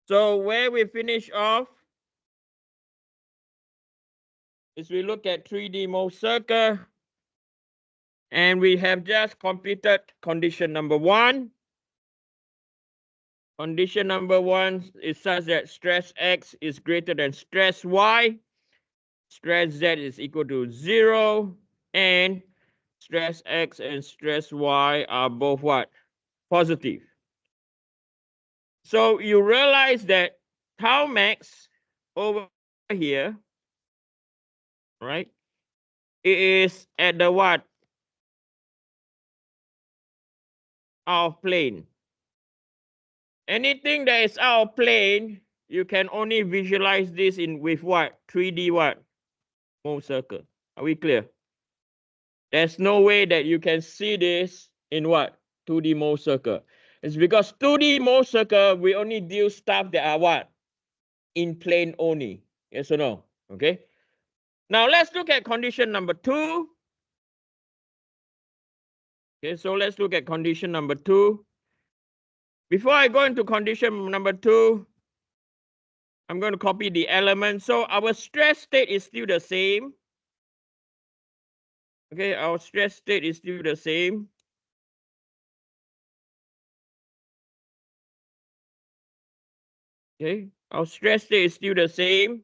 So where we finish off is we look at 3D mole circle, and we have just completed condition number 1. Condition number 1 is such that stress X is greater than stress Y, stress Z is equal to 0, and stress X and stress Y are both what? Positive. So you realize that tau max over here, right, it is at the what? Out of plane. Anything that is out of plane, you can only visualize this in with what? 3D what? Mole circle. Are we clear? There's no way that you can see this in what? 2D mole circle. It's because 2D mole circle, we only deal stuff that are what? In plane only. Yes or no? Okay. Now let's look at condition number 2. Okay, so let's look at condition number 2. Before I go into condition number 2, I'm going to copy the element. So our stress state is still the same. Okay, our stress state is still the same. Okay, our stress state is still the same.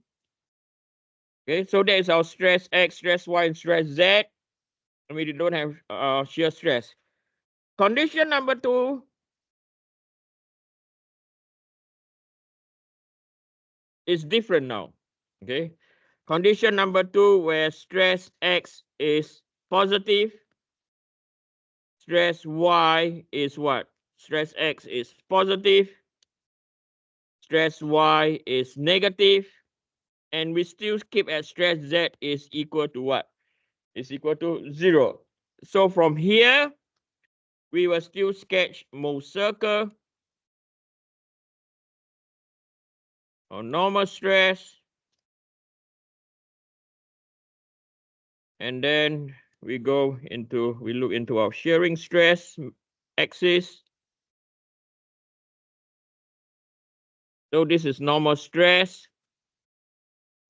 Okay, so that is our stress X, stress Y, and stress Z. And we don't have shear stress. Condition number 2 is different now. Okay, condition number 2 where stress X is positive, stress Y is what? Stress X is positive, stress Y is negative, and we still keep at stress Z is equal to what? Is equal to 0. So from here, we will still sketch mole circle or normal stress. And then we look into our shearing stress axis. So this is normal stress,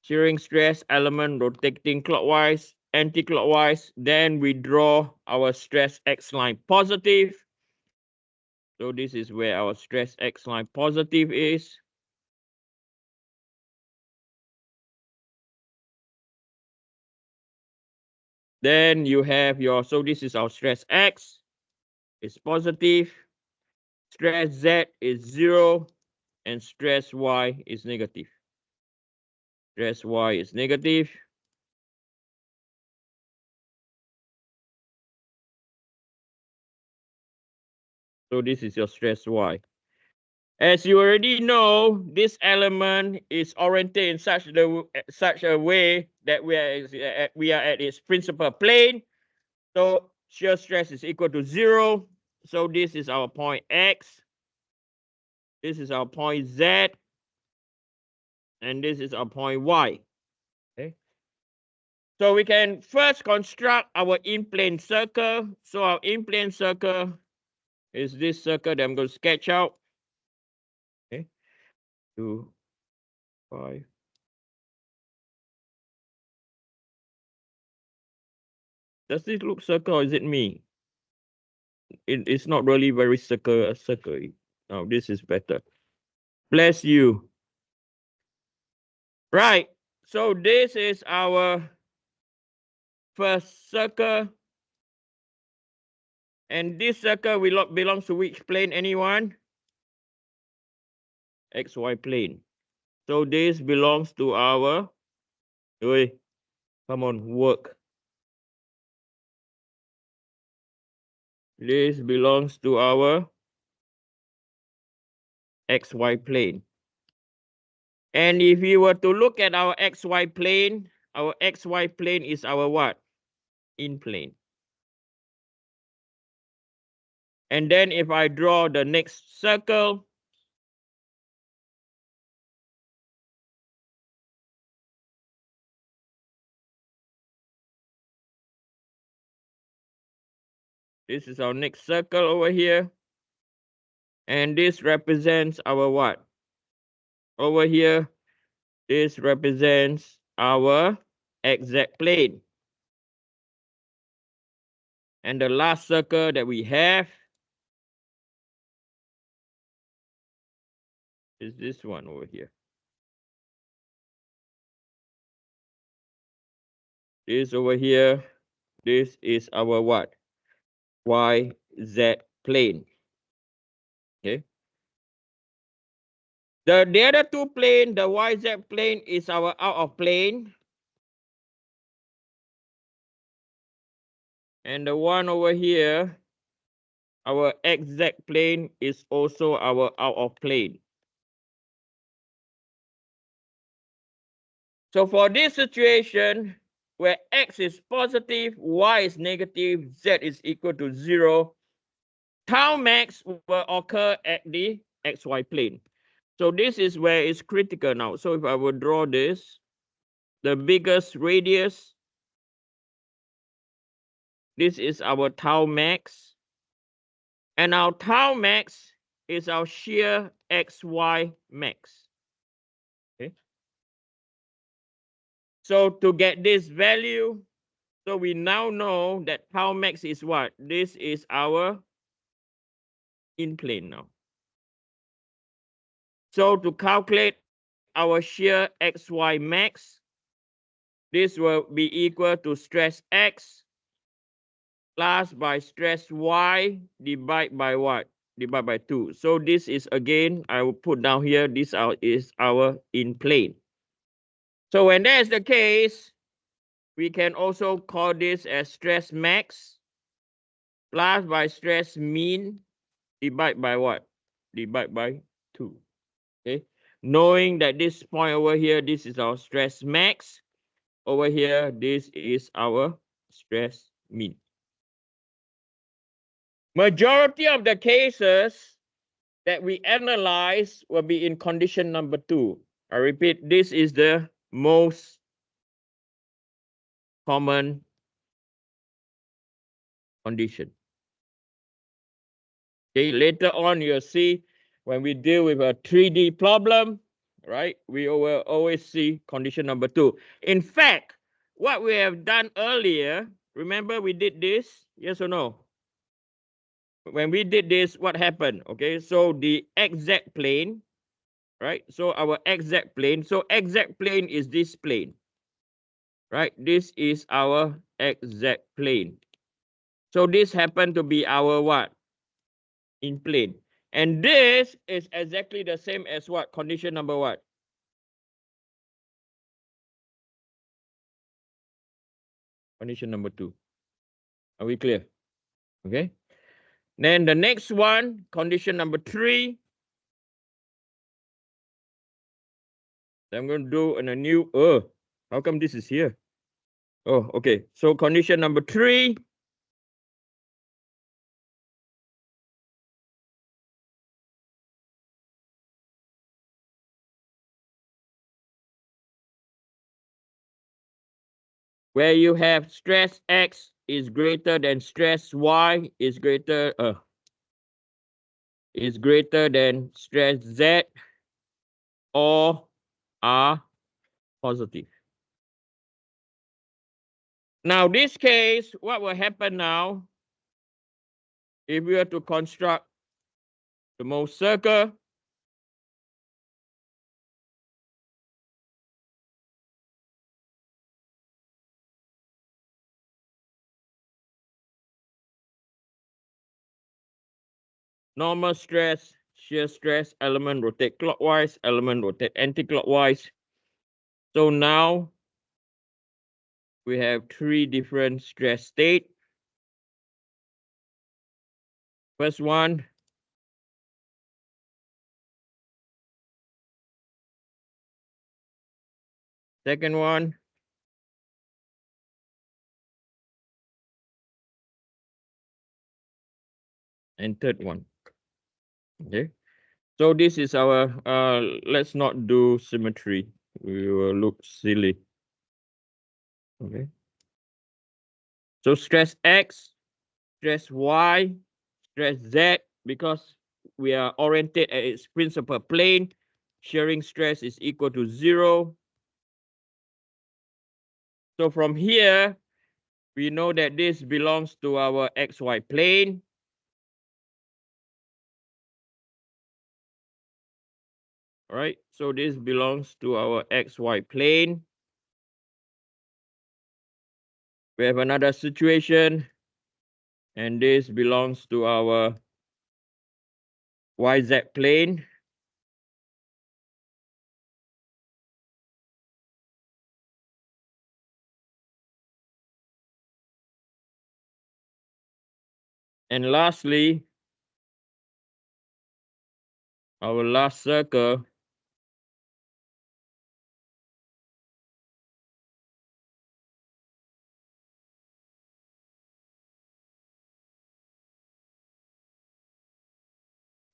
shearing stress element rotating clockwise, anti-clockwise. Then we draw our stress X line positive. So this is where our stress X line positive is. Then you have so this is our stress X, is positive, stress Z is 0, and stress Y is negative. Stress Y is negative. So this is your stress Y. As you already know, this element is oriented in such a way that we are at its principal plane. So shear stress is equal to 0. So this is our point X. This is our point Z. And this is our point Y. Okay. So we can first construct our in-plane circle. So our in-plane circle is this circle that I'm going to sketch out. Okay. 2, 5. Does this look circle or is it me? It's not really very circle. No, this is better. Bless you. Right. So this is our first circle. And this circle belongs to which plane? Anyone? XY plane. So this belongs to our, come on, work. This belongs to our XY plane. And if you were to look at our XY plane is our what? In plane. And then if I draw the next circle, this is our next circle over here. And this represents our what? over here, this represents our exact plane. And the last circle that we have is this one over here. This over here, this is our what? YZ plane. Okay. The other two plane, the YZ plane is our out of plane. And the one over here, our exact plane, is also our out of plane. So for this situation, where x is positive, y is negative, z is equal to 0, tau max will occur at the xy plane. So this is where it's critical now. So if I would draw this, the biggest radius, this is our tau max. And our tau max is our shear xy max. Okay. So to get this value, so we now know that tau max is what? This is our in plane now. So to calculate our shear xy max, this will be equal to stress x plus by stress y divided by what? Divided by 2. So this is, again, I will put down here, this is our in plane. So when that is the case, we can also call this as stress max plus by stress mean divided by what? Divided by 2. Okay. Knowing that this point over here, this is our stress max. Over here, this is our stress mean. Majority of the cases that we analyze will be in condition number 2. I repeat, this is the most common condition. Okay, later on you'll see when we deal with a 3D problem, right? We will always see condition number 2. In fact, what we have done earlier, remember we did this, yes or no? When we did this, what happened? Okay, so the exact plane, right? So our exact plane, so exact plane is this plane, right? This is our exact plane. So this happened to be our what? In plane. And this is exactly the same as what? Condition number what? Condition number 2. Are we clear? Okay. Then the next one, condition number 3. I'm going to do in a new, how come this is here? Oh, okay. So condition number 3. Where you have stress X is greater than stress Y is greater than stress Z or are positive. Now, this case, what will happen now if we were to construct the Mohs circle? Normal stress, shear stress, element rotate clockwise, element rotate anti-clockwise. So now we have 3 different stress states. First one, second one, and third one. Okay. So this is our, let's not do symmetry. We will look silly. Okay. So stress X, stress Y, stress Z, because we are oriented at its principal plane. shearing stress is equal to 0. So from here, we know that this belongs to our XY plane. All right, so this belongs to our XY plane. We have another situation, and this belongs to our YZ plane. And lastly, our last circle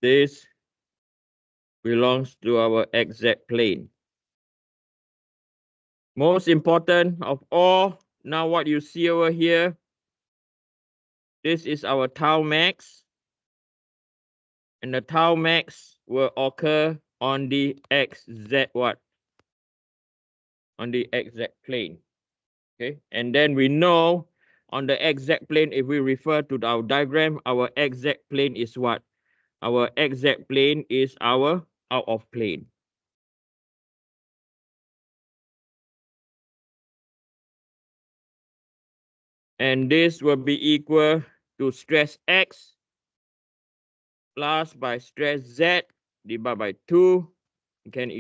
this belongs to our XZ plane. Most important of all, now what you see over here, this is our tau max. And the tau max will occur on the XZ what? On the XZ plane. Okay, and then we know on the XZ plane, if we refer to our diagram, our XZ plane is what? Our XZ plane is our out of plane. And this will be equal to stress X plus by stress Z divided by 2. It can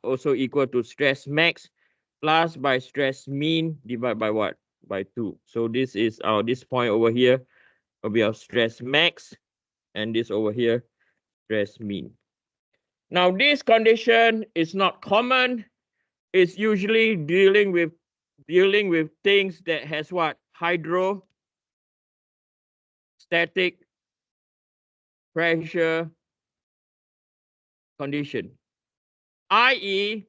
also equal to stress max plus by stress mean divided by what? By 2. So this is this point over here will be our stress max, and this over here stress mean. Now this condition is not common. It's usually dealing with things that has what? Hydrostatic pressure condition, i.e.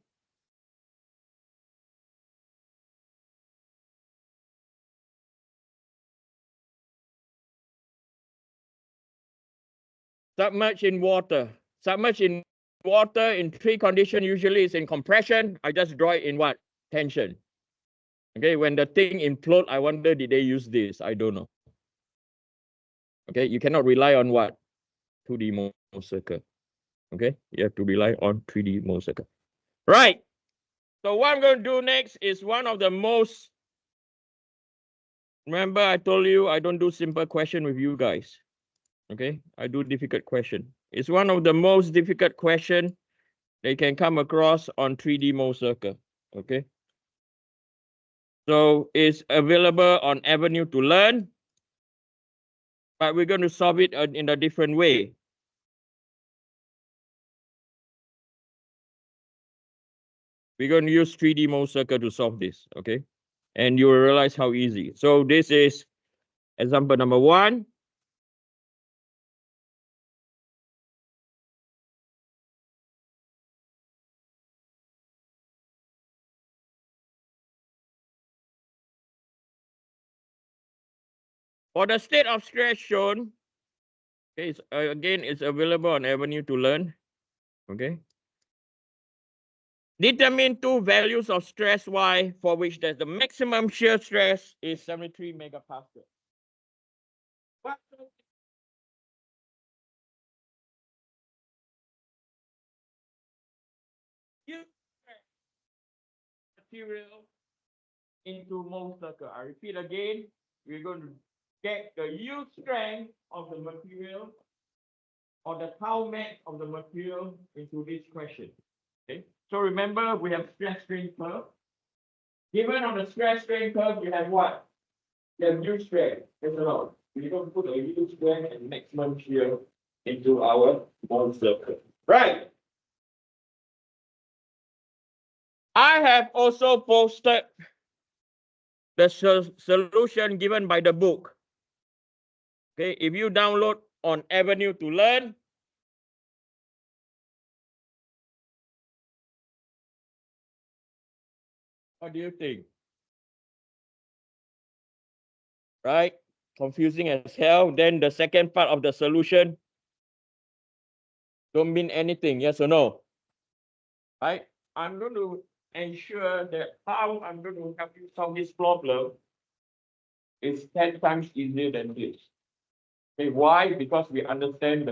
submerged in water. Submerged in water in 3 conditions usually is in compression. I just draw it in what? Tension. Okay, when the thing implode, I wonder did they use this? I don't know. Okay, you cannot rely on what? 2D Mohs circle. Okay, you have to rely on 3D Mohs circle. Right. So what I'm going to do next is one of the most, remember I told you I don't do simple question with you guys. Okay, I do difficult question. It's one of the most difficult question they can come across on 3D Mohs circle. Okay. So it's available on Avenue to Learn, but we're going to solve it in a different way. We're going to use 3D Mohs circle to solve this, okay? And you will realize how easy. So this is example number 1. For the state of stress shown, okay, again, it's available on Avenue to Learn, okay? Determine 2 values of stress Y for which the maximum shear stress is 73 megapascal. What you material into Mohs circle? I repeat again, we're going to get the yield strength of the material or the tau max of the material into this question. Okay, so remember we have stress strain curve. Given on the stress strain curve, you have what? You have yield strength. That's a lot. We're going to put a yield strength and maximum shear into our Mohs circle. Right. I have also posted the solution given by the book. Okay, if you download on Avenue to Learn, what do you think? Right? Confusing as hell. Then the second part of the solution don't mean anything, yes or no? right? I'm going to ensure that how I'm going to help you solve this problem is 10 times easier than this. Okay, why? Because we understand the